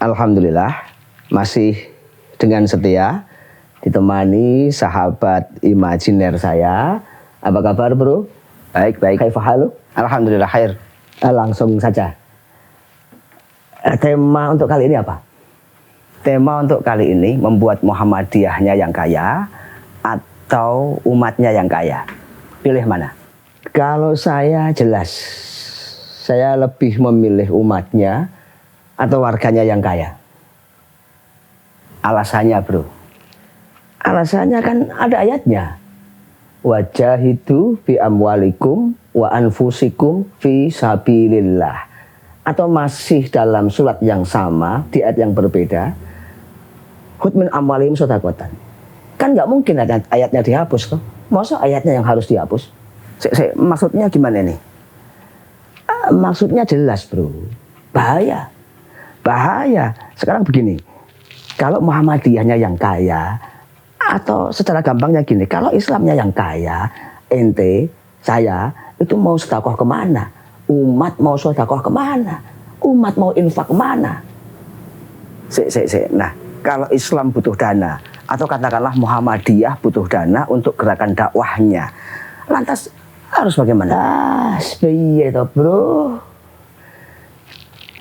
Alhamdulillah masih dengan setia ditemani sahabat imajiner saya. Apa kabar bro? Baik. Kaifahalu? Alhamdulillah khair. Langsung saja. Tema untuk kali ini apa? Tema untuk kali ini membuat Muhammadiyahnya yang kaya atau umatnya yang kaya. Pilih mana? Kalau saya jelas, saya lebih memilih umatnya atau warganya yang kaya. Alasannya bro, alasannya kan ada ayatnya. Wajahidu bi amwalikum wa anfusikum fi sabilillah. Atau masih dalam surat yang sama di ayat yang berbeda. Khudh min amwalihim shadaqatan. Kan nggak mungkin ayatnya dihapus toh. Masa ayatnya yang harus dihapus? Maksudnya gimana nih? Maksudnya jelas bro, bahaya. Sekarang begini, kalau Muhammadiyahnya yang kaya, atau secara gampangnya gini, kalau Islamnya yang kaya, ente, saya, itu mau sedekah kemana? Umat mau sedekah kemana? Umat mau infak kemana? Nah, kalau Islam butuh dana, atau katakanlah Muhammadiyah butuh dana untuk gerakan dakwahnya, lantas harus bagaimana? Piye toh bro?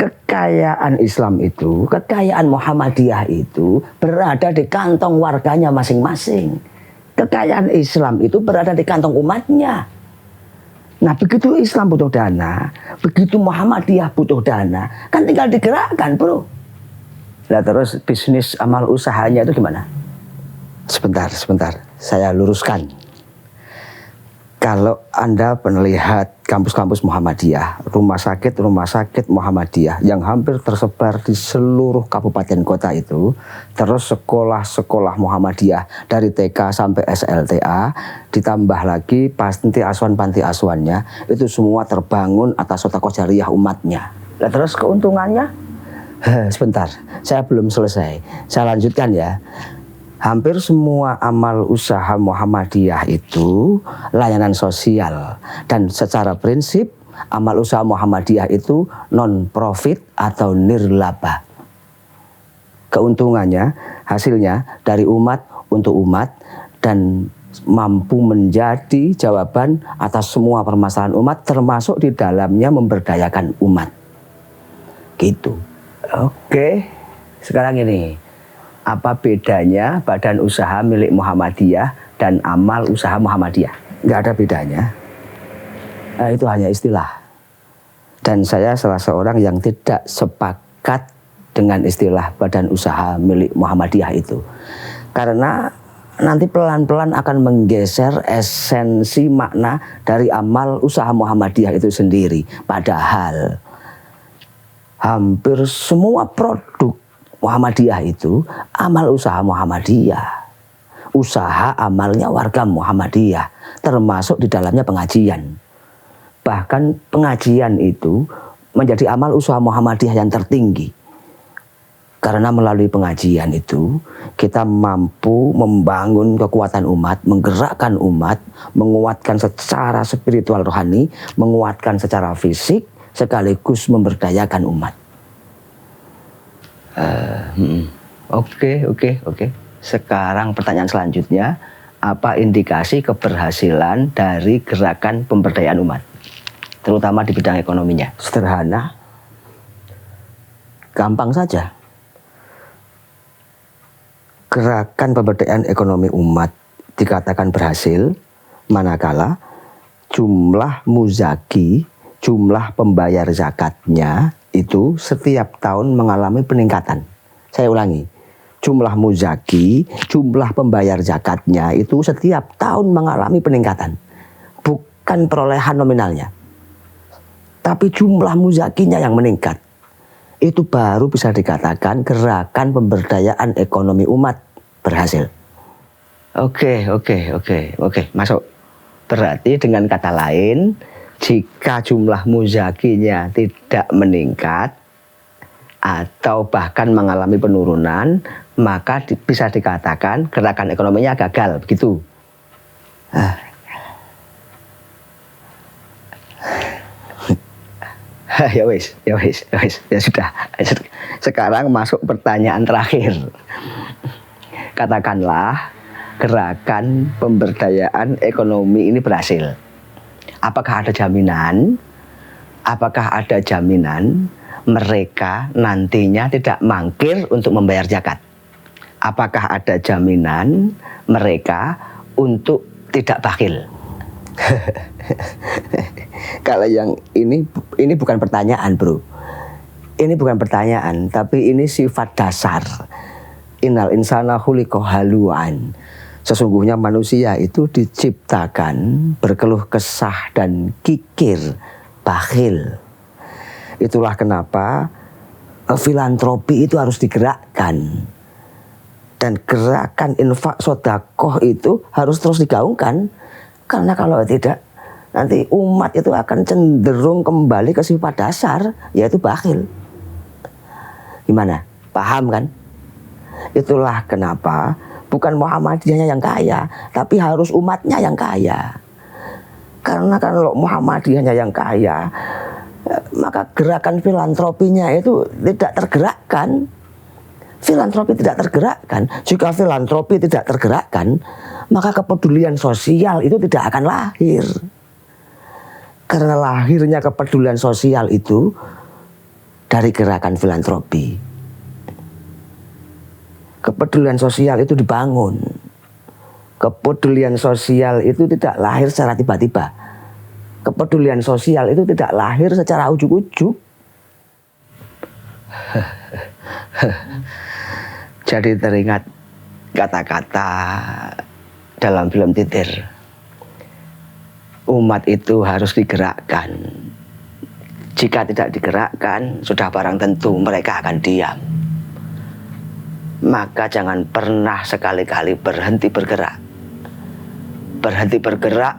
Kekayaan Islam itu, kekayaan Muhammadiyah itu berada di kantong warganya masing-masing. Kekayaan Islam itu berada di kantong umatnya. Nah begitu Islam butuh dana, begitu Muhammadiyah butuh dana, kan tinggal digerakkan bro. Nah terus bisnis amal usahanya itu gimana? Sebentar, saya luruskan. Kalau Anda melihat kampus-kampus Muhammadiyah, rumah sakit Muhammadiyah yang hampir tersebar di seluruh kabupaten kota itu, terus sekolah-sekolah Muhammadiyah dari TK sampai SLTA, ditambah lagi panti asuhannya, itu semua terbangun atas sedekah jariyah umatnya. Nah, terus keuntungannya? Sebentar, saya belum selesai. Saya lanjutkan ya. Hampir semua amal usaha Muhammadiyah itu layanan sosial. Dan secara prinsip amal usaha Muhammadiyah itu non-profit atau nirlaba. Keuntungannya, hasilnya dari umat untuk umat dan mampu menjadi jawaban atas semua permasalahan umat, termasuk di dalamnya memberdayakan umat. Gitu. Oke, sekarang ini. Apa bedanya badan usaha milik Muhammadiyah dan amal usaha Muhammadiyah? Nggak ada bedanya. Nah, itu hanya istilah. Dan saya salah seorang yang tidak sepakat dengan istilah badan usaha milik Muhammadiyah itu. Karena nanti pelan-pelan akan menggeser esensi makna dari amal usaha Muhammadiyah itu sendiri. Padahal hampir semua produk Muhammadiyah itu amal usaha Muhammadiyah, usaha amalnya warga Muhammadiyah, termasuk di dalamnya pengajian. Bahkan pengajian itu menjadi amal usaha Muhammadiyah yang tertinggi. Karena melalui pengajian itu kita mampu membangun kekuatan umat, menggerakkan umat, menguatkan secara spiritual rohani, menguatkan secara fisik, sekaligus memberdayakan umat. Oke. Sekarang pertanyaan selanjutnya, apa indikasi keberhasilan dari gerakan pemberdayaan umat, terutama di bidang ekonominya? Sederhana, gampang saja. Gerakan pemberdayaan ekonomi umat dikatakan berhasil manakala jumlah muzaki, jumlah pembayar zakatnya itu setiap tahun mengalami peningkatan. Saya ulangi, jumlah muzaki, jumlah pembayar zakatnya itu setiap tahun mengalami peningkatan. Bukan perolehan nominalnya, tapi jumlah muzakinya yang meningkat. Itu baru bisa dikatakan gerakan pemberdayaan ekonomi umat berhasil. Oke, masuk. Berarti dengan kata lain, jika jumlah muzakinya tidak meningkat atau bahkan mengalami penurunan, maka bisa dikatakan gerakan ekonominya gagal, begitu. Ya wis, ya wis, ya wis, ya sudah. Sekarang masuk pertanyaan terakhir. Katakanlah gerakan pemberdayaan ekonomi ini berhasil. Apakah ada jaminan? Apakah ada jaminan mereka nantinya tidak mangkir untuk membayar zakat? Apakah ada jaminan mereka untuk tidak bakhil? Kalau yang ini bukan pertanyaan, bro. Ini bukan pertanyaan, tapi ini sifat dasar. Innal insana khuliqa haluan. Sesungguhnya manusia itu diciptakan berkeluh kesah dan kikir, bakhil. Itulah kenapa filantropi itu harus digerakkan. Dan gerakan infak sodakoh itu harus terus digaungkan. Karena kalau tidak, nanti umat itu akan cenderung kembali ke sifat dasar, yaitu bakhil. Gimana? Paham kan? Itulah kenapa bukan Muhammadiyahnya yang kaya, tapi harus umatnya yang kaya. Karena kalau Muhammadiyahnya yang kaya, maka gerakan filantropinya itu tidak tergerakkan. Filantropi tidak tergerakkan. Jika filantropi tidak tergerakkan, maka kepedulian sosial itu tidak akan lahir. Karena lahirnya kepedulian sosial itu dari gerakan filantropi. Kepedulian sosial itu dibangun. Kepedulian sosial itu tidak lahir secara tiba-tiba. Kepedulian sosial itu tidak lahir secara ujuk-ujuk. Jadi teringat kata-kata dalam film Titir. Umat itu harus digerakkan. Jika tidak digerakkan, sudah barang tentu mereka akan diam. Maka jangan pernah sekali-kali berhenti bergerak. Berhenti bergerak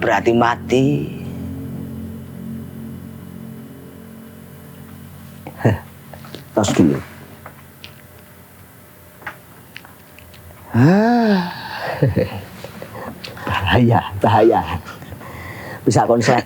berarti mati. Tos dulu. Bahaya. Bisa konslet.